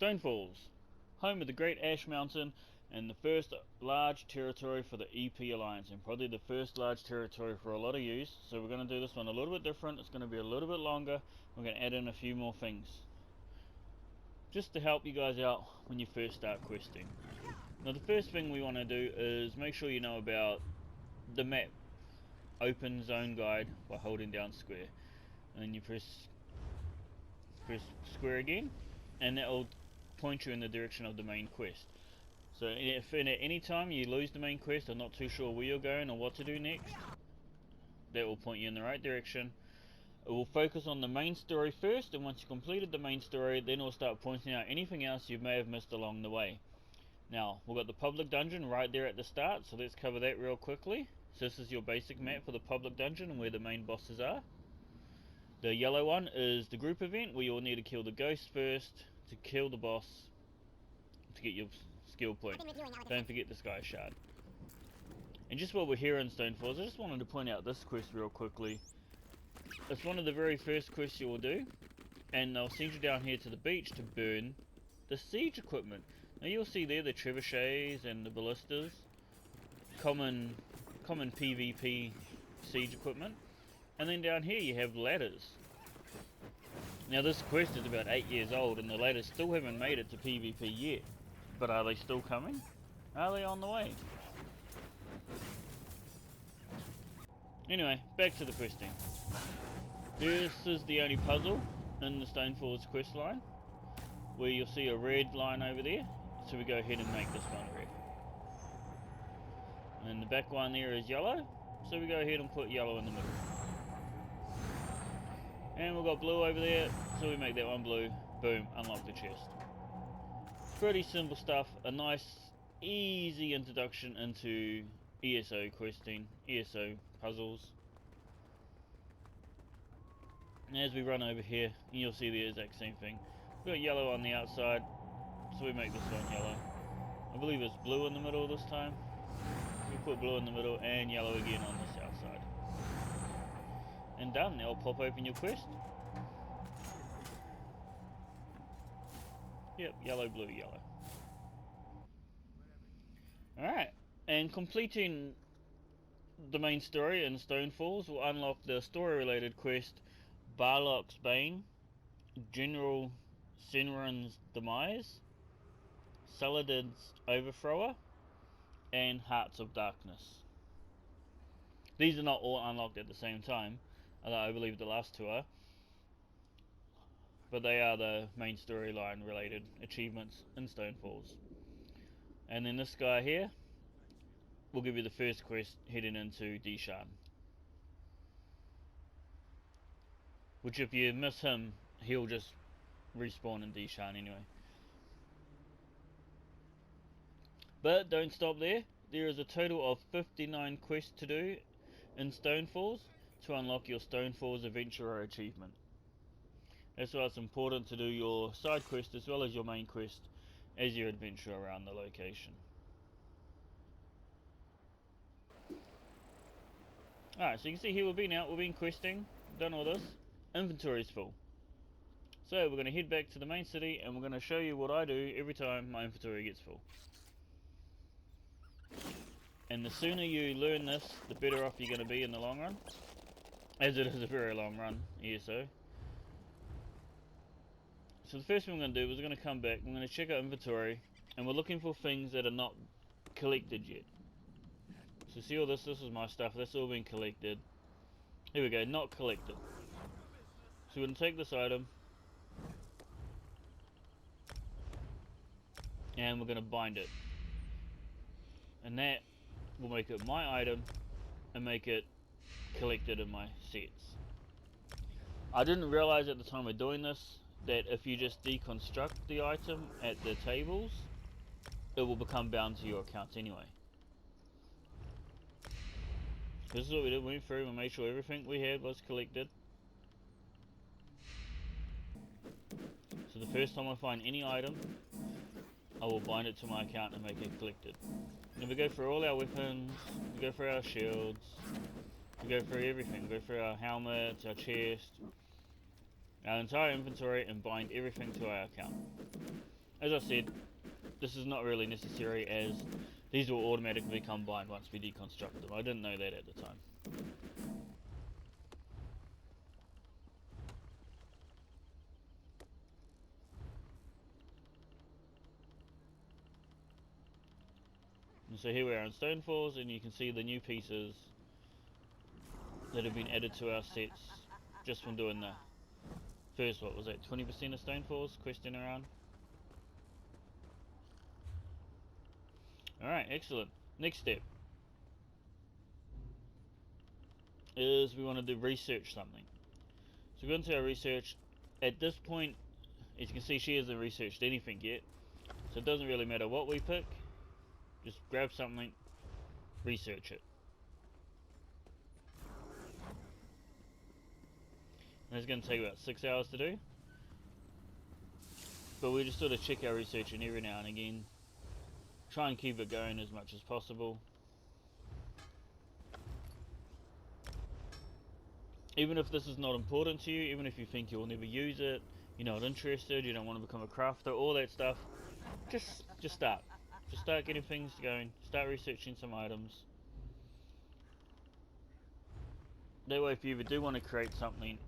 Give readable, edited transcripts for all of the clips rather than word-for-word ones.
Stonefalls, home of the Great Ash Mountain and the first large territory for the EP Alliance, and probably the first large territory for a lot of use. So we're going to do this one a little bit different. It's going to be a little bit longer. We're going to add in a few more things just to help you guys out when you first start questing. Now the first thing we want to do is make sure you know about the map open zone guide by holding down square, and then you press square again, and that will point you in the direction of the main quest. So if at any time you lose the main quest or not too sure where you're going or what to do next, that will point you in the right direction. It will focus on the main story first, and once you've completed the main story, then it will start pointing out anything else you may have missed along the way. Now, we've got the public dungeon right there at the start, so let's cover that real quickly. So this is your basic map for the public dungeon and where the main bosses are. The yellow one is the group event, where you'll need to kill the ghost first to kill the boss to get your skill point. Don't forget the sky shard. And just while we're here in Stonefalls, I just wanted to point out this quest real quickly. It's one of the very first quests you will do, and they'll send you down here to the beach to burn the siege equipment. Now you'll see there the trebuchets and the ballistas, common PvP siege equipment, and then down here you have ladders. Now this quest is about 8 years old and the ladders still haven't made it to PvP yet, but are they still coming? Are they on the way? Anyway, back to the questing. This is the only puzzle in the Stonefalls quest line, where you'll see a red line over there, so we go ahead and make this one red. And the back one there is yellow, so we go ahead and put yellow in the middle. And we've got blue over there, so we make that one blue. Boom, unlock the chest. Pretty simple stuff, a nice easy introduction into ESO questing, ESO puzzles. And as we run over here, you'll see the exact same thing. We've got yellow on the outside, so we make this one yellow. I believe it's blue in the middle this time. We put blue in the middle and yellow again on this outside. And done. Now pop open your quest. Yep, yellow, blue, yellow. Alright, and completing the main story in Stonefalls will unlock the story related quest Barlock's Bane, General Senrin's Demise, Saladin's Overthrower, and Hearts of Darkness. These are not all unlocked at the same time, although I believe the last two are, but they are the main storyline related achievements in Stonefalls. And then this guy here will give you the first quest heading into Deshan, which if you miss him, he'll just respawn in Deshan anyway. But don't stop there. There is a total of 59 quests to do in Stonefalls to unlock your Stonefalls Adventurer achievement. That's why it's important to do your side quest as well as your main quest as you adventure around the location. Alright, so you can see here we've been questing, done all this. Inventory is full. So we're going to head back to the main city and we're going to show you what I do every time my inventory gets full. And the sooner you learn this, the better off you're going to be in the long run, as it is a very long run, ESO. So the first thing we're going to do is we're going to come back, we're going to check our inventory, and we're looking for things that are not collected yet. So see all this is my stuff, that's all been collected. Here we go, not collected. So we're going to take this item, and we're going to bind it. And that will make it my item, and make it collected in my sets. I didn't realize at the time of doing this that if you just deconstruct the item at the tables, it will become bound to your account anyway. This is what we did. We went through and made sure everything we had was collected. So the first time I find any item, I will bind it to my account and make it collected. And we go through all our weapons, we go through our shields, we go through everything. We go through our helmets, our chest, our entire inventory, and bind everything to our account. as I said, this is not really necessary as these will automatically combine once we deconstruct them. I didn't know that at the time. And so here we are in Stonefalls, and you can see the new pieces that have been added to our sets just from doing the first, what was that, 20% of Stonefalls question around. Alright, excellent. Next step is we want to do research something. So go into our research. At this point, as you can see, she hasn't researched anything yet, so it doesn't really matter what we pick. Just grab something, research it. And it's going to take about 6 hours to do, but we just sort of check our research in every now and again. Try and keep it going as much as possible. Even if this is not important to you, even if you think you'll never use it, you're not interested, you don't want to become a crafter, all that stuff, just start. Just start getting things going, start researching some items. That way if you ever do want to create something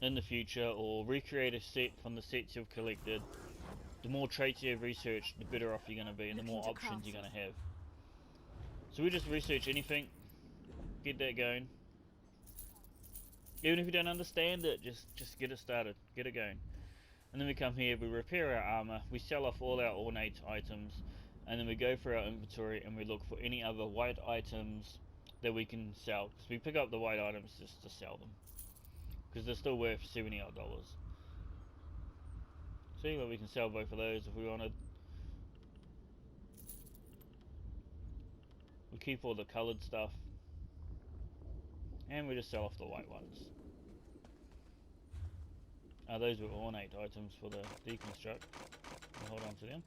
in the future or recreate a set from the sets you've collected, the more traits you have researched, the better off you're going to be and the more options you're going to have. So we just research anything, get that going. Even if you don't understand it, just get it started, get it going. And then we come here, we repair our armor, we sell off all our ornate items, and then we go through our inventory and we look for any other white items that we can sell. Because we pick up the white items just to sell them, because they're still worth $70 odd. See, well, we can sell both of those if we wanted. We keep all the coloured stuff, and we just sell off the white ones. Those were ornate items for the deconstruct. We'll hold on to them.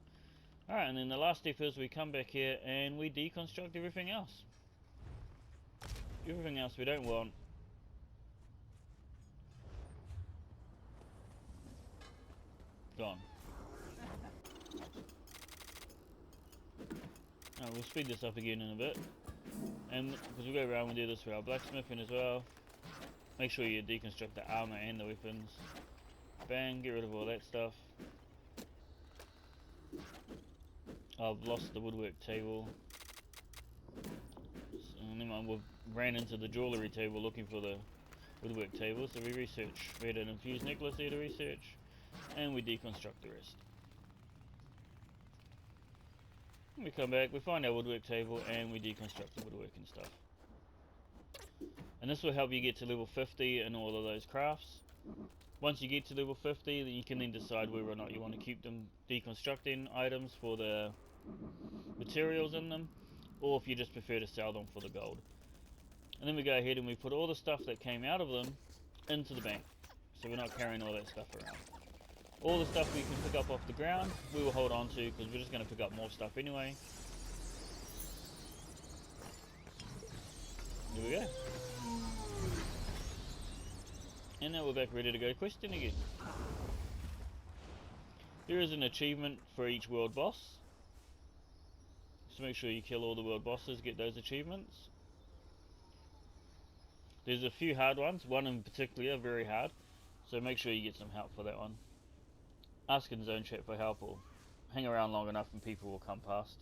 Alright, and then the last step is we come back here and we deconstruct everything else. Everything else we don't want. Gone. Alright, we'll speed this up again in a bit. And because we go around, we do this for our blacksmithing as well. Make sure you deconstruct the armor and the weapons. Bang, get rid of all that stuff. I've lost the woodwork table. And then we ran into the jewellery table looking for the woodwork table, so we research. We had an infused necklace there to research, and we deconstruct the rest. We come back, we find our woodwork table, and we deconstruct the woodworking stuff. And this will help you get to level 50 in all of those crafts. Once you get to level 50, you can then decide whether or not you want to keep them deconstructing items for the materials in them, or if you just prefer to sell them for the gold. And then we go ahead and we put all the stuff that came out of them into the bank, so we're not carrying all that stuff around. All the stuff we can pick up off the ground, we will hold on to, because we're just going to pick up more stuff anyway. Here we go. And now we're back ready to go questing again. There is an achievement for each world boss, so make sure you kill all the world bosses, get those achievements. There's a few hard ones, one in particular very hard, so make sure you get some help for that one. Ask in zone chat for help, or hang around long enough and people will come past.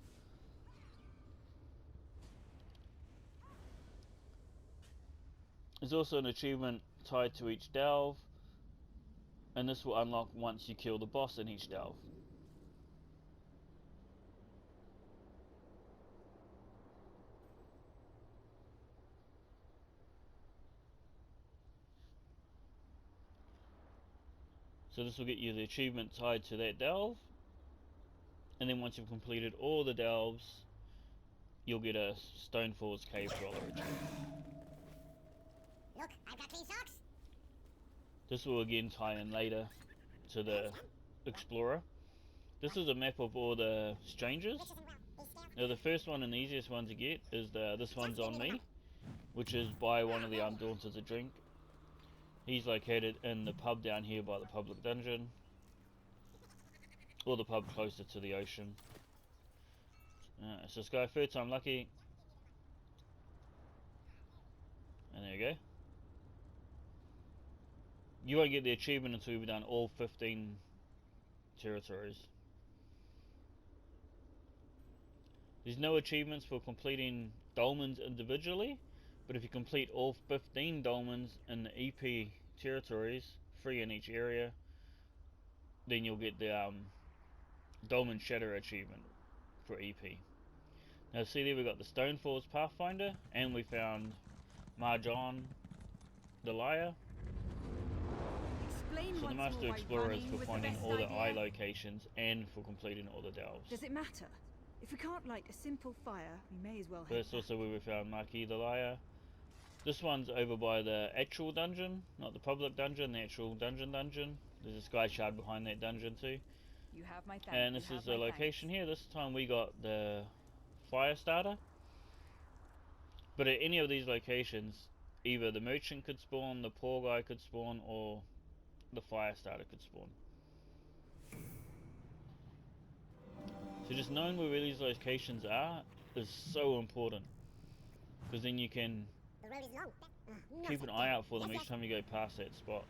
There's also an achievement tied to each delve, and this will unlock once you kill the boss in each delve. So this will get you the achievement tied to that delve, and then once you've completed all the delves, you'll get a Stonefalls cave crawler achievement. Look, I've got clean socks. This will again tie in later to the Explorer. This is a map of all the strangers. Now the first one and the easiest one to get is this one's on me, which is buy one of the Undaunteds a drink. He's located in the pub down here by the public dungeon. or the pub closer to the ocean. So let's go, third time lucky. And there you go. You won't get the achievement until you've done all 15 territories. There's no achievements for completing dolmens individually, but if you complete all 15 dolmens in the EP territories, 3 in each area, then you'll get the Dolmen Shatter achievement for EP. Now see there, we got the Stonefalls Pathfinder, and we found Mahjong the Liar. So the Master Explorer is for finding all the eye locations and for completing all the delves. Does it matter? If we can't light a simple fire, we may as well. That's also where we found Maki the Liar. This one's over by the actual dungeon, not the public dungeon, the actual dungeon. There's a sky shard behind that dungeon too. You have my thanks. And this is the location here. This time we got the fire starter. But at any of these locations, either the merchant could spawn, the poor guy could spawn, or the fire starter could spawn. So just knowing where these locations are is so important, because then you can keep an eye out for them each time you go past that spot,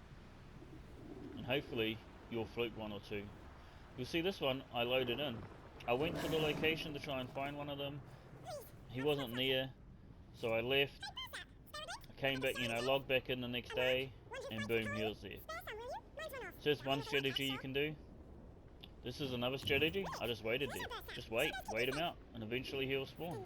and hopefully you'll fluke one or two. You'll see this one I loaded in. I went to the location to try and find one of them. He wasn't there, so I left. I came back, logged back in the next day, and boom, he was there. So that's one strategy you can do. This is another strategy. I just waited there. Just wait him out, and eventually he'll spawn.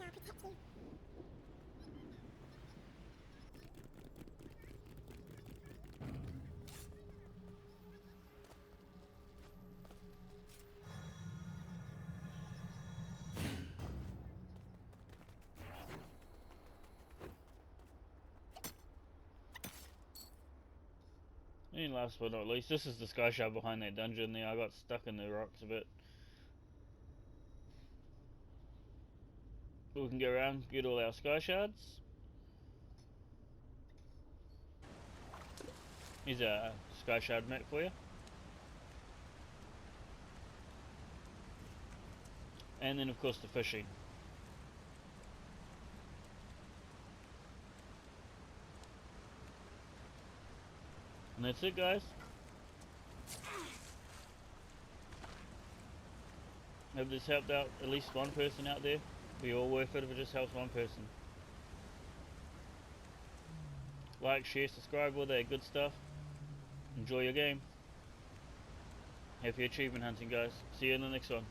And last but not least, this is the sky shard behind that dungeon there. I got stuck in the rocks a bit. But we can go around, get all our sky shards. Here's a sky shard map for you. And then of course the fishing. And that's it, guys. Hope this helped out at least one person out there. Be all worth it if it just helps one person. Like, share, subscribe, all that good stuff. Enjoy your game. Happy achievement hunting, guys. See you in the next one.